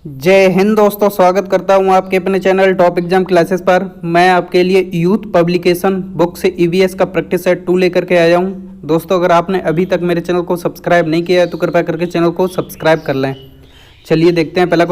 जय हिंद दोस्तों, स्वागत करता हूं आपके अपने चैनल टॉप एग्जाम क्लासेस पर। मैं आपके लिए यूथ पब्लिकेशन बुक से ईवीएस का प्रैक्टिस सेट 2 लेकर के आया हूं। दोस्तों, अगर आपने अभी तक मेरे चैनल को सब्सक्राइब नहीं किया है तो कृपया करके चैनल को सब्सक्राइब कर लें। चलिए देखते हैं पहला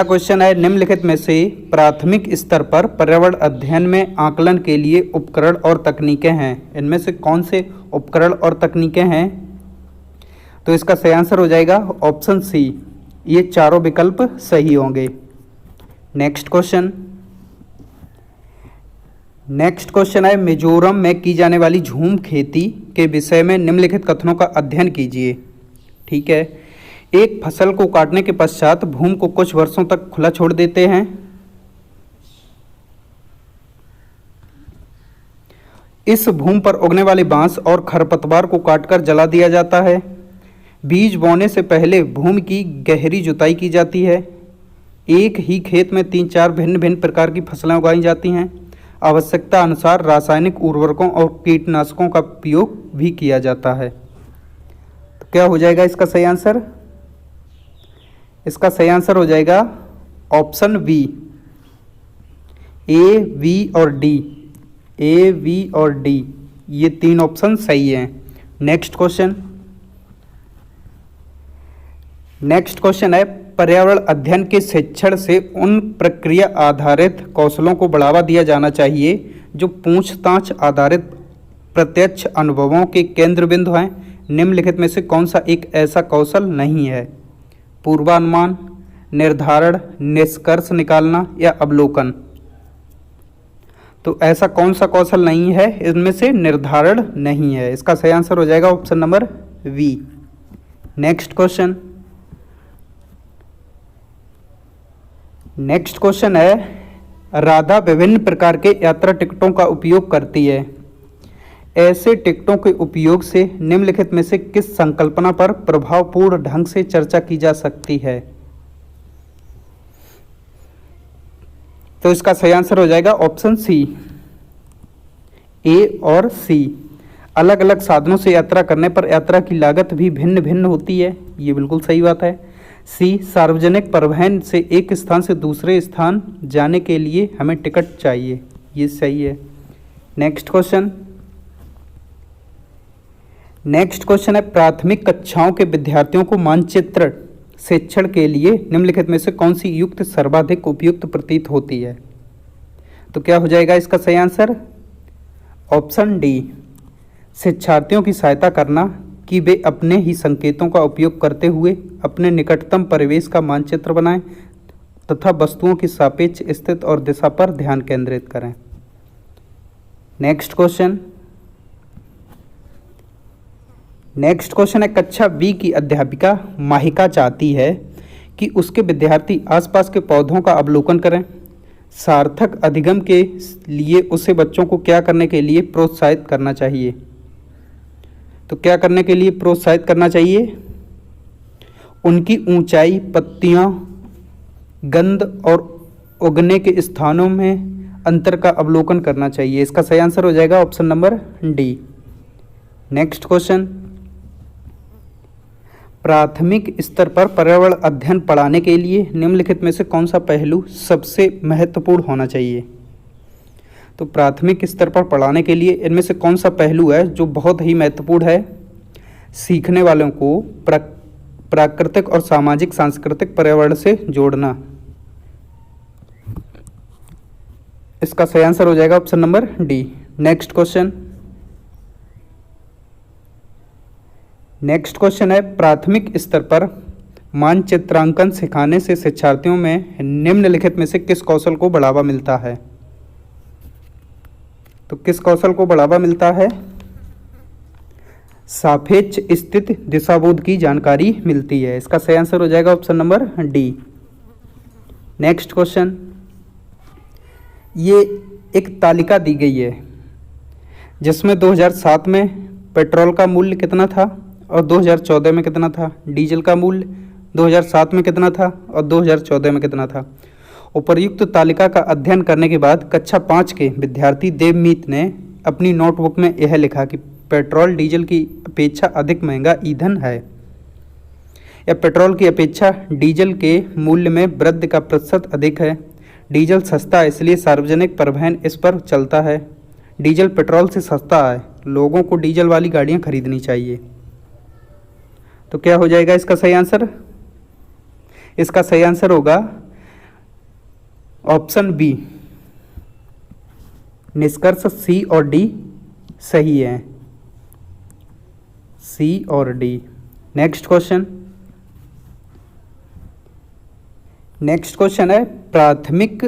क्वेश्चन है, निम्नलिखित में से प्राथमिक स्तर पर पर्यावरण अध्ययन में आकलन के लिए उपकरण और तकनीकें हैं। इनमें से कौन से उपकरण और तकनीकें हैं? तो इसका सही आंसर हो जाएगा ऑप्शन सी। ये चारों विकल्प सही होंगे। नेक्स्ट क्वेश्चन है, मिजोरम में की जाने वाली झूम खेती के विषय में निम्नलिखित कथनों का अध्ययन कीजिए। ठीक है, एक फसल को काटने के पश्चात भूमि को कुछ वर्षों तक खुला छोड़ देते हैं। इस भूमि पर उगने वाले बांस और खरपतवार को काटकर जला दिया जाता है। बीज बोने से पहले भूमि की गहरी जुताई की जाती है। एक ही खेत में 3-4 भिन्न भिन्न प्रकार की फसलें उगाई जाती हैं। आवश्यकता अनुसार रासायनिक उर्वरकों और कीटनाशकों का उपयोग भी किया जाता है। तो क्या हो जाएगा इसका सही आंसर? इसका सही आंसर हो जाएगा ऑप्शन बी, ए, वी और डी। ए, वी और डी, ये 3 ऑप्शन सही हैं। नेक्स्ट क्वेश्चन है, पर्यावरण अध्ययन के शिक्षण से उन प्रक्रिया आधारित कौशलों को बढ़ावा दिया जाना चाहिए जो पूछताछ आधारित प्रत्यक्ष अनुभवों के केंद्र बिंदु हैं। निम्नलिखित में से कौन सा एक ऐसा कौशल नहीं है? पूर्वानुमान, निर्धारण, निष्कर्ष निकालना या अवलोकन। तो ऐसा कौन सा कौशल नहीं है? इनमें से निर्धारण नहीं है। इसका सही आंसर हो जाएगा option number V. Next question है, राधा विभिन्न प्रकार के यात्रा टिकटों का उपयोग करती है। ऐसे टिकटों के उपयोग से निम्नलिखित में से किस संकल्पना पर प्रभावपूर्ण ढंग से चर्चा की जा सकती है? तो इसका सही आंसर हो जाएगा ऑप्शन सी, ए और सी। अलग अलग साधनों से यात्रा करने पर यात्रा की लागत भी भिन्न भिन्न होती है। ये बिल्कुल सही बात है। सी, सार्वजनिक परिवहन से एक स्थान से दूसरे स्थान जाने के लिए हमें टिकट चाहिए। ये सही है। नेक्स्ट क्वेश्चन है, प्राथमिक कक्षाओं के विद्यार्थियों को मानचित्र शिक्षण के लिए निम्नलिखित में से कौन सी युक्ति सर्वाधिक उपयुक्त प्रतीत होती है? तो क्या हो जाएगा इसका सही आंसर? ऑप्शन डी, शिक्षार्थियों की सहायता करना कि वे अपने ही संकेतों का उपयोग करते हुए अपने निकटतम परिवेश का मानचित्र बनाएं तथा वस्तुओं की सापेक्ष स्थिति और दिशा पर ध्यान केंद्रित करें। नेक्स्ट क्वेश्चन है, कक्षा बी की अध्यापिका माहिका चाहती है कि उसके विद्यार्थी आसपास के पौधों का अवलोकन करें। सार्थक अधिगम के लिए उसे बच्चों को क्या करने के लिए प्रोत्साहित करना चाहिए? तो क्या करने के लिए प्रोत्साहित करना चाहिए? उनकी ऊंचाई, पत्तियां, गंध और उगने के स्थानों में अंतर का अवलोकन करना चाहिए। इसका सही आंसर हो जाएगा option number D. Next question, प्राथमिक स्तर पर पर्यावरण अध्ययन पढ़ाने के लिए निम्नलिखित में से कौन सा पहलू सबसे महत्वपूर्ण होना चाहिए? तो प्राथमिक स्तर पर पढ़ाने के लिए इनमें से कौन सा पहलू है जो बहुत ही महत्वपूर्ण है? सीखने वालों को प्राकृतिक और सामाजिक सांस्कृतिक पर्यावरण से जोड़ना। इसका सही आंसर हो जाएगा option number D. Next question है, प्राथमिक स्तर पर मानचित्रांकन सिखाने से शिक्षार्थियों में निम्नलिखित में से किस कौशल को बढ़ावा मिलता है? तो किस कौशल को बढ़ावा मिलता है? सापेक्ष स्थिति दिशाबोध की जानकारी मिलती है। इसका सही आंसर हो जाएगा option number D. Next question, ये एक तालिका दी गई है जिसमें 2007 में पेट्रोल का मूल्य कितना था और 2014 में कितना था। डीजल का मूल्य 2007 में कितना था और 2014 में कितना था। उपर्युक्त तालिका का अध्ययन करने के बाद कक्षा 5 के विद्यार्थी देवमीत ने अपनी नोटबुक में यह लिखा कि पेट्रोल डीजल की अपेक्षा अधिक महंगा ईंधन है। या पेट्रोल की अपेक्षा डीजल के मूल्य में वृद्धि का प्रतिशत अधिक है। डीजल सस्ता है इसलिए सार्वजनिक परिवहन इस पर चलता है। डीजल पेट्रोल से सस्ता है, लोगों को डीजल वाली गाड़ियां खरीदनी चाहिए। तो क्या हो जाएगा इसका सही आंसर? इसका सही आंसर होगा ऑप्शन बी। निष्कर्ष सी और डी सही है, सी और डी। नेक्स्ट क्वेश्चन है प्राथमिक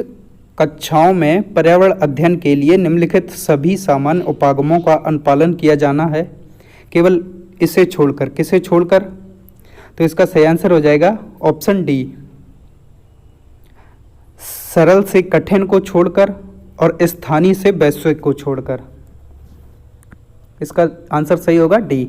कक्षाओं में पर्यावरण अध्ययन के लिए निम्नलिखित सभी सामान्य उपागमों का अनुपालन किया जाना है, केवल इसे छोड़कर। किसे छोड़कर? तो इसका सही आंसर हो जाएगा ऑप्शन डी, सरल से कठिन को छोड़कर और स्थानीय से वैश्विक को छोड़कर। इसका आंसर सही होगा डी।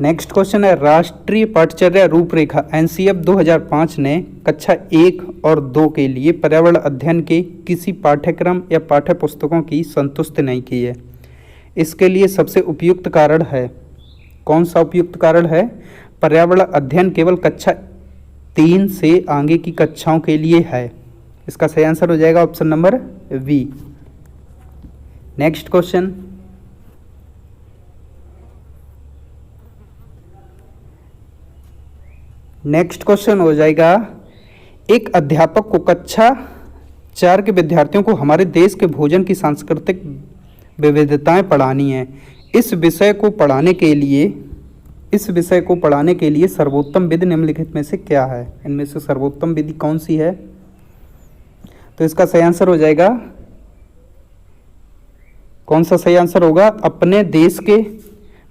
नेक्स्ट क्वेश्चन है राष्ट्रीय पाठचर्या रूपरेखा एनसीएफ 2005 ने कक्षा 1 और 2 के लिए पर्यावरण अध्ययन के किसी पाठ्यक्रम या पाठ्य पुस्तकों की संतुष्टि नहीं की है। इसके लिए सबसे उपयुक्त कारण है, कौन सा उपयुक्त कारण है? पर्यावरण अध्ययन केवल कक्षा 3 से आगे की कक्षाओं के लिए है। इसका सही आंसर हो जाएगा option number B. Next question हो जाएगा एक अध्यापक को कक्षा 4 के विद्यार्थियों को हमारे देश के भोजन की सांस्कृतिक विविधताएं पढ़ानी है। इस विषय को पढ़ाने के लिए सर्वोत्तम विधि निम्नलिखित में से क्या है? इनमें से सर्वोत्तम विधि कौन सी है? तो इसका सही आंसर हो जाएगा, कौन सा सही आंसर होगा? अपने देश के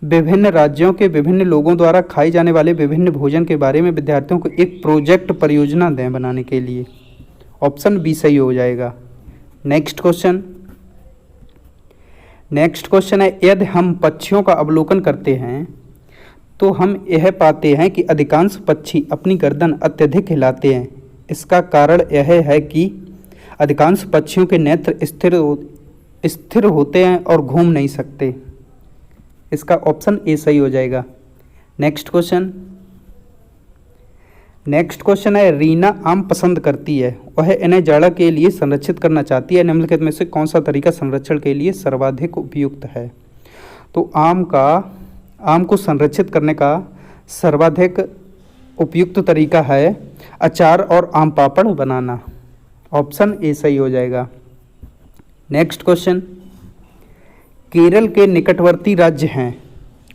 विभिन्न राज्यों के विभिन्न लोगों द्वारा खाए जाने वाले विभिन्न भोजन के बारे में विद्यार्थियों को एक प्रोजेक्ट परियोजना दें बनाने के लिए। ऑप्शन बी सही हो जाएगा। नेक्स्ट क्वेश्चन है यदि हम पक्षियों का अवलोकन करते हैं तो हम यह पाते हैं कि अधिकांश पक्षी अपनी गर्दन अत्यधिक हिलाते हैं। इसका कारण यह है कि अधिकांश पक्षियों के नेत्र स्थिर होते हैं और घूम नहीं सकते। इसका ऑप्शन ए सही हो जाएगा। नेक्स्ट क्वेश्चन है रीना आम पसंद करती है, वह इन्हें जाड़ा के लिए संरक्षित करना चाहती है। निम्नलिखित में से कौन सा तरीका संरक्षण के लिए सर्वाधिक उपयुक्त है? तो आम को संरक्षित करने का सर्वाधिक उपयुक्त तरीका है अचार और आम पापड़ बनाना। ऑप्शन ए सही हो जाएगा। नेक्स्ट क्वेश्चन केरल के निकटवर्ती राज्य हैं,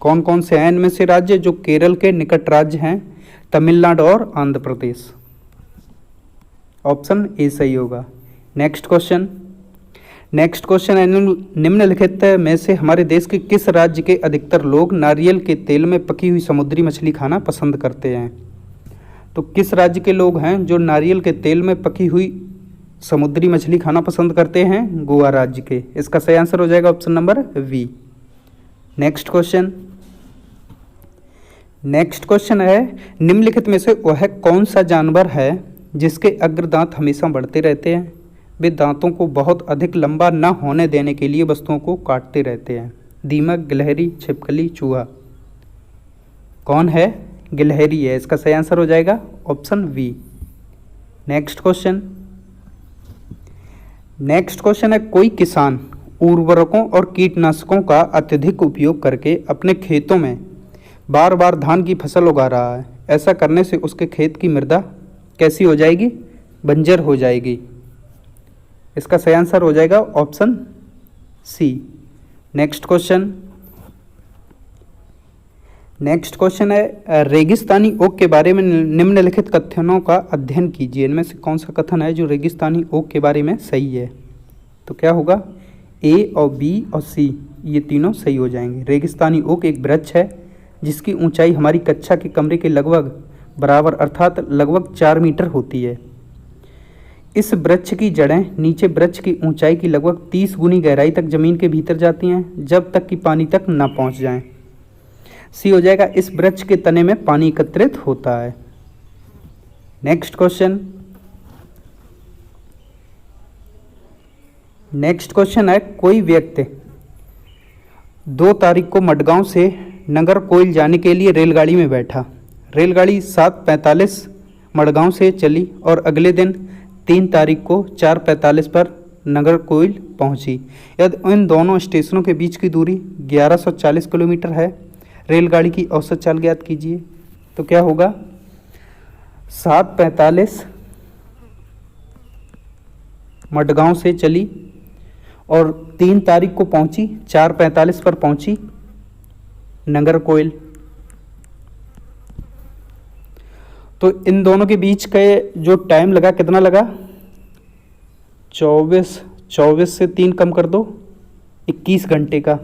कौन कौन से हैं इनमें से राज्य जो केरल के निकट राज्य हैं? तमिलनाडु और आंध्र प्रदेश। ऑप्शन ए सही होगा। नेक्स्ट क्वेश्चन है निम्नलिखित में से हमारे देश के किस राज्य के अधिकतर लोग नारियल के तेल में पकी हुई समुद्री मछली खाना पसंद करते हैं? तो किस राज्य के लोग हैं जो नारियल के तेल में पकी हुई समुद्री मछली खाना पसंद करते हैं? गोवा राज्य के। इसका सही आंसर हो जाएगा option number B. Next question है निम्नलिखित में से वह कौन सा जानवर है जिसके अग्रदांत हमेशा बढ़ते रहते हैं? वे दांतों को बहुत अधिक लंबा न होने देने के लिए वस्तुओं को काटते रहते हैं। दीमक, गिलहरी, छिपकली, चूहा। कौन है? गिलहरी है। इसका सही आंसर हो जाएगा ऑप्शन बी। नेक्स्ट क्वेश्चन है कोई किसान उर्वरकों और कीटनाशकों का अत्यधिक उपयोग करके अपने खेतों में बार बार धान की फसल उगा रहा है। ऐसा करने से उसके खेत की मृदा कैसी हो जाएगी? बंजर हो जाएगी। इसका सही आंसर हो जाएगा ऑप्शन सी। नेक्स्ट क्वेश्चन है रेगिस्तानी ओक के बारे में निम्नलिखित कथनों का अध्ययन कीजिए। इनमें से कौन सा कथन है जो रेगिस्तानी ओक के बारे में सही है? तो क्या होगा? ए और बी और सी ये तीनों सही हो जाएंगे। रेगिस्तानी ओक एक वृक्ष है जिसकी ऊंचाई हमारी कक्षा के कमरे के लगभग बराबर अर्थात लगभग 4 मीटर होती है। इस वृक्ष की जड़ें नीचे वृक्ष की ऊंचाई की लगभग 30 गुनी गहराई तक जमीन के भीतर जाती हैं जब तक कि पानी तक न पहुंच जाएं। सी हो जाएगा इस वृक्ष के तने में पानी एकत्रित होता है। नेक्स्ट क्वेश्चन है कोई व्यक्ति 2 तारीख को मडगांव से नागरकोइल जाने के लिए रेलगाड़ी में बैठा। रेलगाड़ी 7:45 मडगांव से चली और अगले दिन 3 तारीख को 4:45 पर नागरकोइल पहुंची। यदि इन दोनों स्टेशनों के बीच की दूरी 1140 किलोमीटर है, रेलगाड़ी की औसत चाल ज्ञात कीजिए। तो क्या होगा, 7:45 मडगांव से चली और 3 तारीख को पहुंची, 4:45 पर पहुंची नागरकोइल। तो इन दोनों के बीच का जो टाइम लगा, कितना लगा, 24 से 3 कम कर दो, 21 घंटे का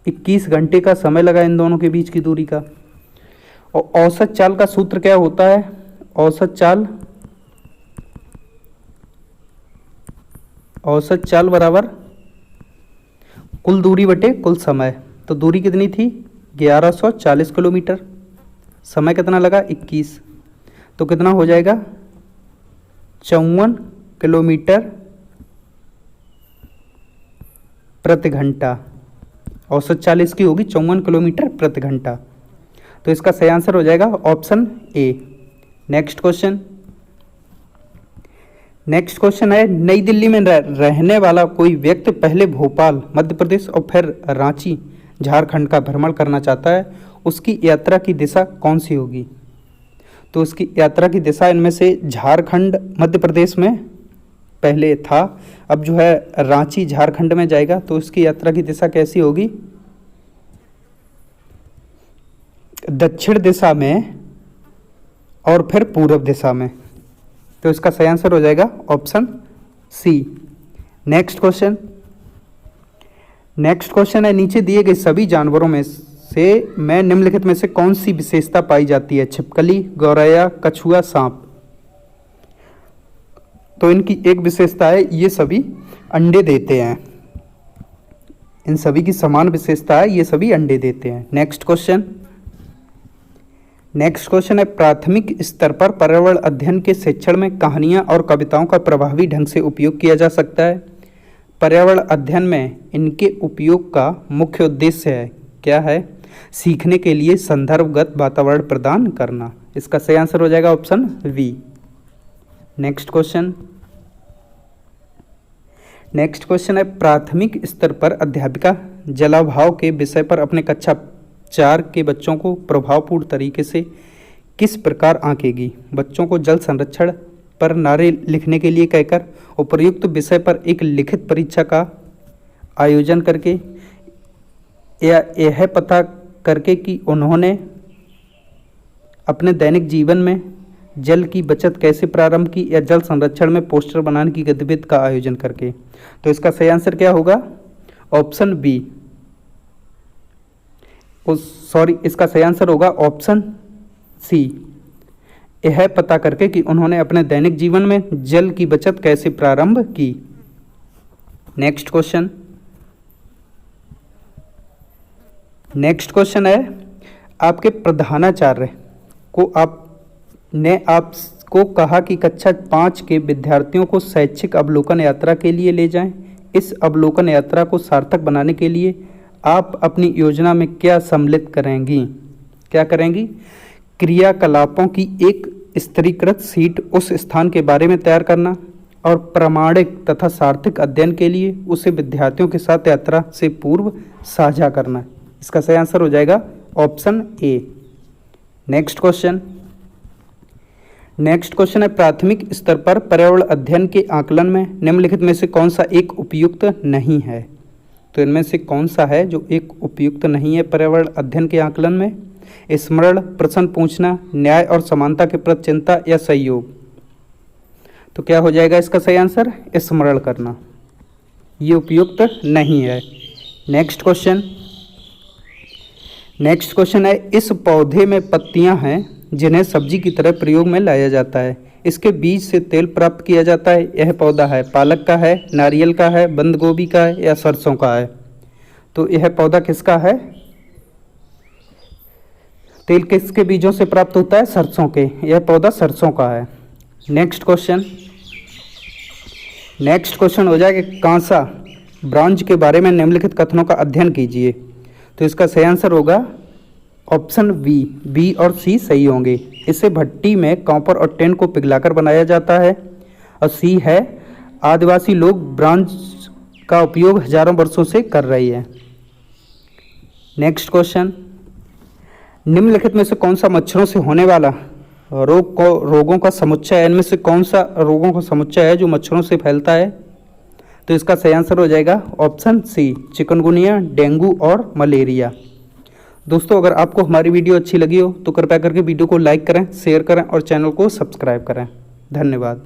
21 घंटे का समय लगा इन दोनों के बीच की दूरी का। और औसत चाल का सूत्र क्या होता है, औसत चाल बराबर कुल दूरी बटे कुल समय। तो दूरी कितनी थी, 1140 किलोमीटर, समय कितना लगा, 21, तो कितना हो जाएगा, 54 किलोमीटर प्रति घंटा। औसत चाल इसकी होगी 54 किलोमीटर प्रति घंटा। तो इसका सही आंसर हो जाएगा ऑप्शन ए। नेक्स्ट क्वेश्चन है, नई दिल्ली में रहने वाला कोई व्यक्ति पहले भोपाल मध्य प्रदेश और फिर रांची झारखंड का भ्रमण करना चाहता है, उसकी यात्रा की दिशा कौन सी होगी। तो उसकी यात्रा की दिशा इनमें से झारखंड मध्य प्रदेश में पहले था, अब जो है रांची झारखंड में जाएगा, तो उसकी यात्रा की दिशा कैसी होगी, दक्षिण दिशा में और फिर पूर्व दिशा में। तो इसका सही आंसर हो जाएगा ऑप्शन सी। नेक्स्ट क्वेश्चन है, नीचे दिए गए सभी जानवरों में से मैं निम्नलिखित में से कौन सी विशेषता पाई जाती है, छिपकली, गौरैया, कछुआ, सांप। तो इनकी एक विशेषता है, ये सभी अंडे देते हैं, इन सभी की समान विशेषता है, ये सभी अंडे देते हैं। नेक्स्ट क्वेश्चन है, प्राथमिक स्तर पर पर्यावरण अध्ययन के शिक्षण में कहानियाँ और कविताओं का प्रभावी ढंग से उपयोग किया जा सकता है। पर्यावरण अध्ययन में इनके उपयोग का मुख्य उद्देश्य है, क्या है, सीखने के लिए संदर्भगत वातावरण प्रदान करना। इसका सही आंसर हो जाएगा ऑप्शन बी। नेक्स्ट क्वेश्चन है, प्राथमिक स्तर पर अध्यापिका जलाभाव के विषय पर अपने कक्षा 4 के बच्चों को प्रभावपूर्ण तरीके से किस प्रकार आंकेगी। बच्चों को जल संरक्षण पर नारे लिखने के लिए कहकर उपर्युक्त विषय पर एक लिखित परीक्षा का आयोजन करके या यह पता करके कि उन्होंने अपने दैनिक जीवन में जल की बचत कैसे प्रारंभ की, या जल संरक्षण में पोस्टर बनाने की गतिविधि का आयोजन करके। तो इसका सही आंसर क्या होगा, ऑप्शन बी। इसका सही आंसर होगा ऑप्शन सी, यह पता करके कि उन्होंने अपने दैनिक जीवन में जल की बचत कैसे प्रारंभ की। नेक्स्ट क्वेश्चन है, आपके प्रधानाचार्य को आपको कहा कि कक्षा 5 के विद्यार्थियों को शैक्षिक अवलोकन यात्रा के लिए ले जाएं। इस अवलोकन यात्रा को सार्थक बनाने के लिए आप अपनी योजना में क्या सम्मिलित करेंगी, क्या करेंगी, क्रियाकलापों की एक स्तरीकृत शीट उस स्थान के बारे में तैयार करना और प्रामाणिक तथा सार्थक अध्ययन के लिए उसे विद्यार्थियों के साथ यात्रा से पूर्व साझा करना। इसका सही आंसर हो जाएगा ऑप्शन ए। नेक्स्ट क्वेश्चन है, प्राथमिक स्तर पर पर्यावरण अध्ययन के आकलन में निम्नलिखित में से कौन सा एक उपयुक्त नहीं है। तो इनमें से कौन सा है जो एक उपयुक्त नहीं है पर्यावरण अध्ययन के आकलन में, स्मरण, प्रश्न पूछना, न्याय और समानता के प्रति चिंता या सहयोग। तो क्या हो जाएगा इसका सही आंसर, स्मरण करना, ये उपयुक्त नहीं है। नेक्स्ट क्वेश्चन है, इस पौधे में पत्तियां हैं जिन्हें सब्जी की तरह प्रयोग में लाया जाता है, इसके बीज से तेल प्राप्त किया जाता है, यह पौधा है पालक का है, नारियल का है, बंद गोभी का है या सरसों का है। तो यह पौधा किसका है, तेल किसके बीजों से प्राप्त होता है, सरसों के, यह पौधा सरसों का है। नेक्स्ट क्वेश्चन हो जाएगा, कांसा ब्रॉन्ज के बारे में निम्नलिखित कथनों का अध्ययन कीजिए। तो इसका सही आंसर होगा ऑप्शन बी और सी सही होंगे। इसे भट्टी में कॉपर और टिन को पिघलाकर बनाया जाता है। और सी है आदिवासी लोग ब्रॉन्ज का उपयोग हजारों वर्षों से कर रही है। नेक्स्ट क्वेश्चन, निम्नलिखित में से कौन सा मच्छरों से होने वाला रोगों का समुच्चय है? इनमें से कौन सा रोगों का समुच्चय है जो मच्छरों से फैलता है? तो इसका सही आंसर हो जाएगा ऑप्शन सी, चिकनगुनिया, डेंगू और मलेरिया। दोस्तों, अगर आपको हमारी वीडियो अच्छी लगी हो तो कृपया करके वीडियो को लाइक करें, शेयर करें और चैनल को सब्सक्राइब करें। धन्यवाद।